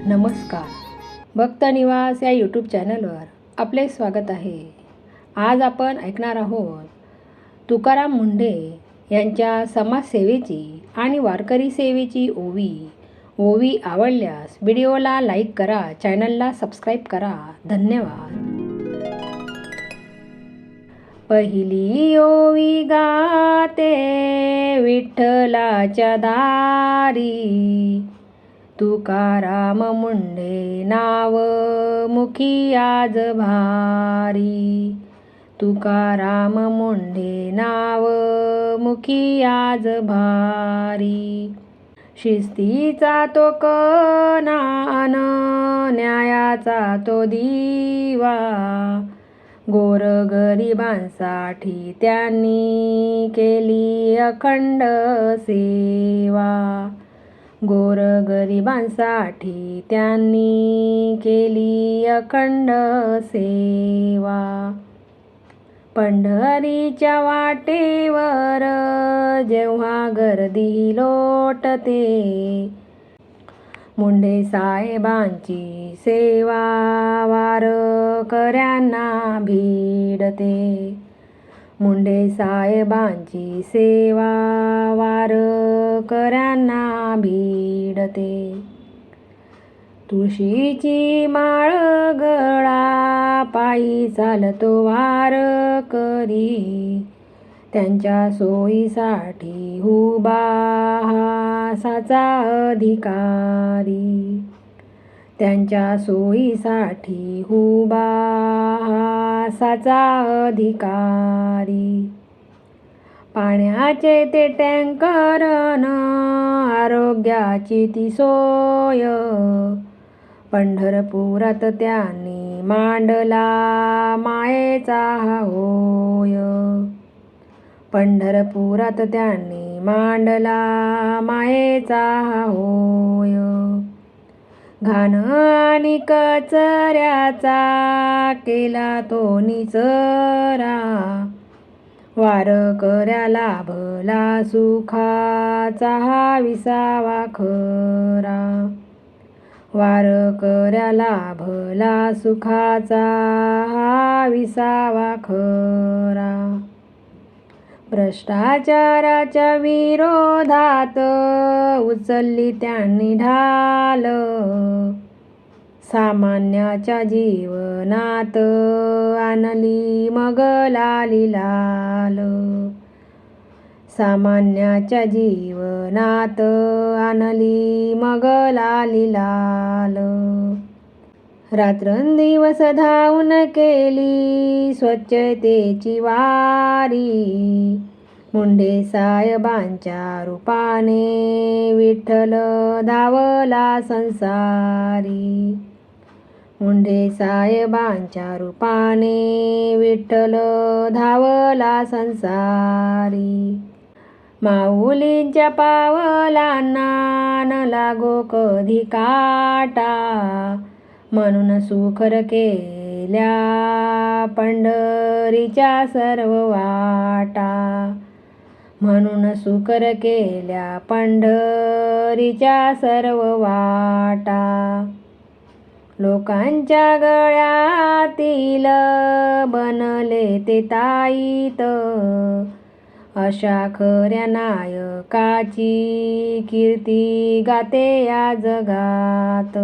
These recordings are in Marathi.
नमस्कार. भक्त निवास या यूट्यूब चॅनलवर आपले स्वागत आहे. आज आपण ऐकणार आहोत तुकाराम मुंढे यांच्या समाजसेवेची आणि वारकरी सेवेची ओवी आवडल्यास व्हिडिओला लाईक करा, चॅनलला सबस्क्राईब करा. धन्यवाद. पहिली ओवी गाते विठ्ठलाच्या दारी, तुकाराम मुंढे नाव मुखी आज भारी. तुकाराम मुंढे नाव मुखी आज भारी. शिस्तीचा तो कणा, न्यायाचा तो दिवा, गोरगरिबांसाठी त्यांनी केली अखंड सेवा. गोरगरिबांसाठी त्यांनी केली अखंड सेवा. पंढरीच्या वाटेवर जेव्हा गर्दी लोटते, मुंढे साहेबांची सेवा वारकऱ्यांना भिडते. मुंढे साहेबांची सेवा वारकऱ्यांना भिडते. तुळशीची माळ गळा पायी चालतो वारकरी, त्यांच्या सोयीसाठी उभा हा साचा अधिकारी. त्यांच्या सोयीसाठी उभा हा साचा अधिकारी. पाण्याचे ते टँकर आरोग्याची ती सोय, पंढरपुरात त्यांनी मांडला मायेचा हा होय. पंढरपुरात त्यांनी मांडला मायेचा हा होय. घाण आणि कचऱ्याचा केला तो निचरा, वारकऱ्याला भला सुखाचा हा विसावा खरा. वारकऱ्याला भला सुखाचा हा विसावा खरा. भ्रष्टाचाराच्या विरोधात उचलली त्यांनी ढाल, सामान्याच्या जीवनात आणली मग लाली लाल. सामान्याच्या जीवनात आणली मग लाली लाल. रात्रंदिवस धावून केली स्वच्छतेची वारी, मुंढे साहेबांच्या रूपाने विठ्ठल धावला संसारी. मुंढे साहेबांच्या रूपाने विठ्ठल धावला संसारी. माऊलींच्या पावलांना न लागो कधी काटा, म्हणून सुखर केल्या पंढरीच्या सर्व वाटा. म्हणून सुकर केल्या पंढरीच्या सर्व वाटा. लोकांच्या गळ्यातील बनले ते ताईत, अशा खऱ्या नायकाची कीर्ती गाते या जगात.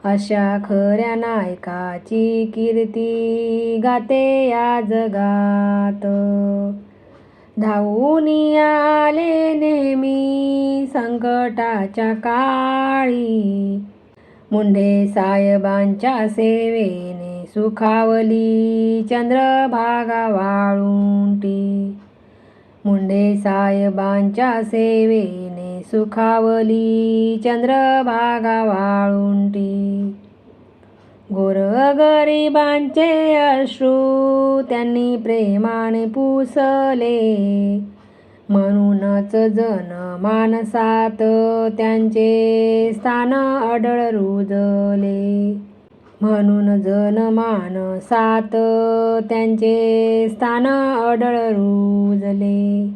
अशा खऱ्या नायकाची कीर्ती गाते या जगात. धावून आले नेहमी संकटाच्या काळी, मुंढे साहेबांच्या सेवेने सुखावली चंद्रभागा वाळुंटी. मुंढे साहेबांच्या सेवेने सुखावली चंद्रभागा वाळुंटी. गोरगरिबांचे अश्रू त्यांनी प्रेमाने पुसले, म्हणूनच जनमानसात त्यांचे स्थान अढळ रुजले. म्हणून जनमानसात त्यांचे स्थान अढळ रुजले.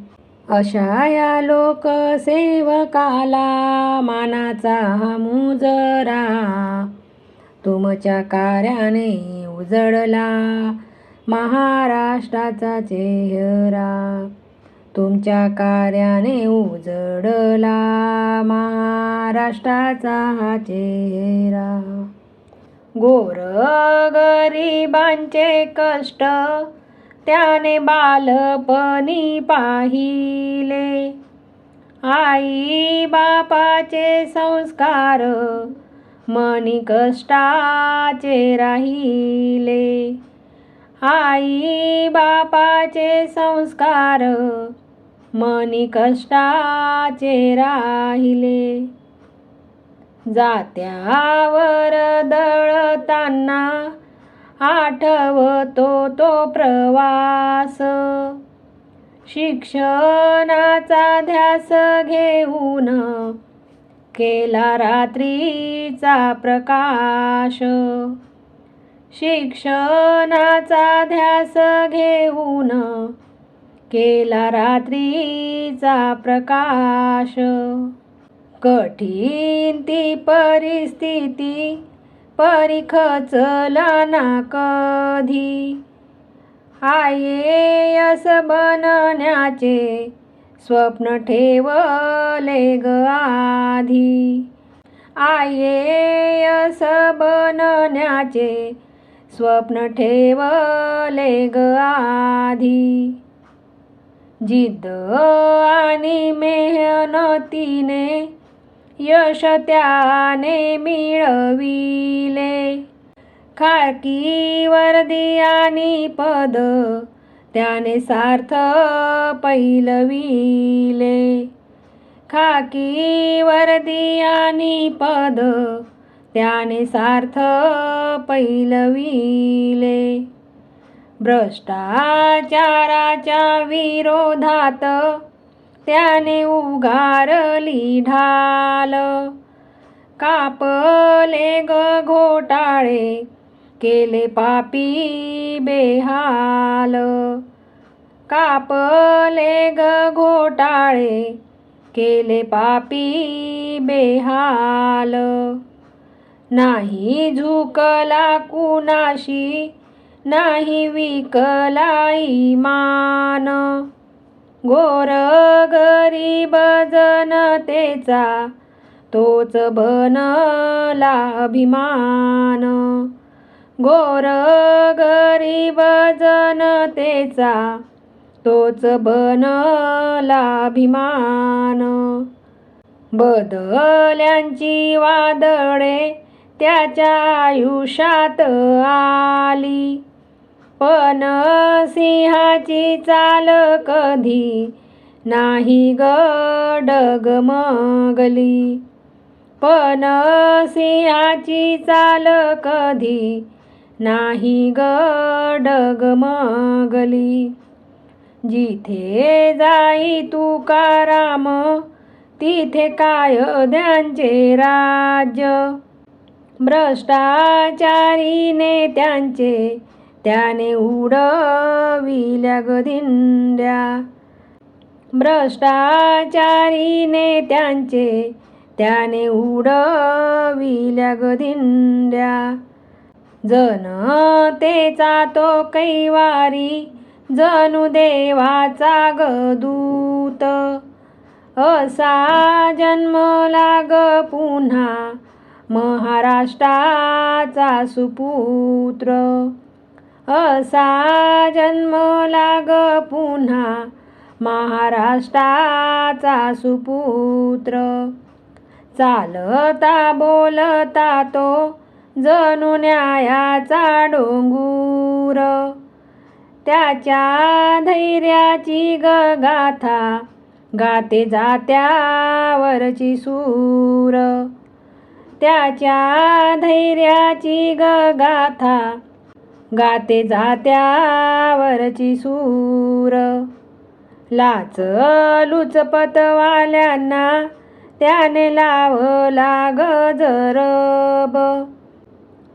अशा या लोकसेवकाला मानाचा हा मुजरा, तुमच्या कार्याने उजळला महाराष्ट्राचा चेहरा. तुमच्या कार्याने उजळला महाराष्ट्राचा हा चेहरा. गोरगरिबांचे कष्ट त्याने बालपणी पाहिले, आई बापाचे संस्कार मनी कष्टाचे राहिले. आई बापाचे संस्कार मनी कष्टाचे राहिले. जात्यावर दळताना आठवतो तो प्रवास, शिक्षणाचा ध्यास घेऊन केला रात्रीचा प्रकाश. शिक्षणाचा ध्यास घेऊन केला रात्रीचा प्रकाश. कठीण ती परिस्थिती परीखचला ना कधी, IAS बनण्याचे स्वप्न ठेवले ग आधी. IAS बनण्याचे स्वप्न ठेवले ग आधी. जिद्द आणि मेहनतीने यश त्याने मिळविले, खाकी वर्दी आणि पद त्याने सार्थ पैलविले. खाकी वर्दी आणि पद त्याने सार्थ पैलविले. भ्रष्टाचाराच्या विरोधात त्याने उगारली ढाल, कापले ग घोटाळे केले पापी बेहाल. कापले ग घोटाळे केले पापी बेहाल. नाही झुकला कुणाशी नाही विकला ईमान, गोरगरीब जनतेचा तोच बनला अभिमान. गोरगरीब जनतेचा तोच बनला अभिमान. बदल्यांची वादळे त्याच्या आयुष्यात आली, पण सिंहाची चाल कधी नाही ग डगमगली. पण सिंहाची चाल कधी नाही ग डगमगली. जिथे जाई तुकाराम तिथे कायद्यांचे राज्य, भ्रष्टाचारी नेत्यांचे त्याने उडविल्या ग दिंड्या. भ्रष्टाचारी नेत्यांचे त्याने उडविल्या ग दिंड्या. जनतेचा तो कैवारी जणू देवाचा ग दूत, असा जन्मला ग पुन्हा महाराष्ट्राचा सुपुत्र. असा जन्मला ग पुन्हा महाराष्ट्राचा सुपुत्र. चालता बोलता तो जणू न्यायाचा डोंगूर, त्याच्या धैर्याची ग गाथा गाते जात्यावरची सूर. त्याच्या धैर्याची ग गाथा गाते जात्यावरची सूर. लाच लुचपतवाल्यांना त्याने लावला ग जरब,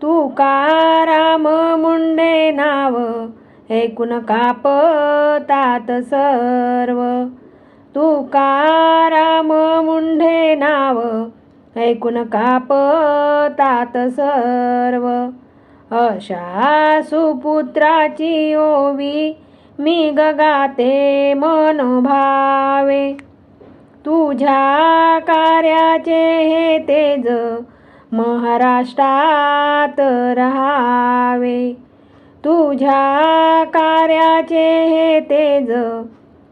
तुकाराम मुंडे नाव ऐकून कापतात सर्व. तुकाराम मुंढे नाव ऐकून कापतात सर्व. अशा सुपुत्राची ओवी मी गाते मनोभावे. तुझ्या कार्याचे हे तेज महाराष्ट्रात रहावे. तुझ्या कार्याचे हे तेज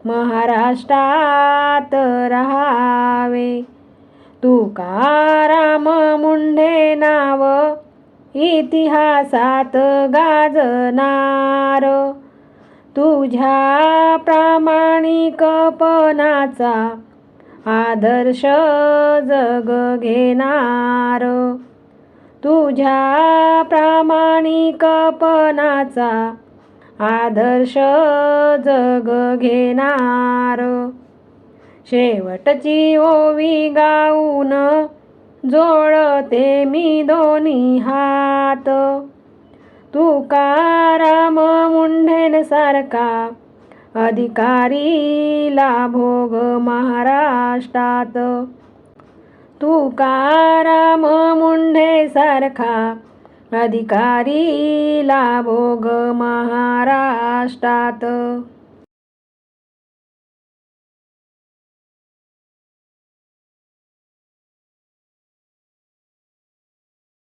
महाराष्ट्रात रहावे. तुकाराम मुंढे नाव इतिहासात गाजणार. तुझ्या प्रामाणिकपणाचा आदर्श जग घेणार. तुझ्या प्रामाणिकपणाचा आदर्श जग घेणार. शेवटची ओवी गाऊन जोडते मी दोन्ही हात. तुकाराम मुंढेंसारखा अधिकारी लाभो ग महाराष्ट्रात. तुकाराम मुंढेंसारखा अधिकारी लाभो ग महाराष्ट्रात.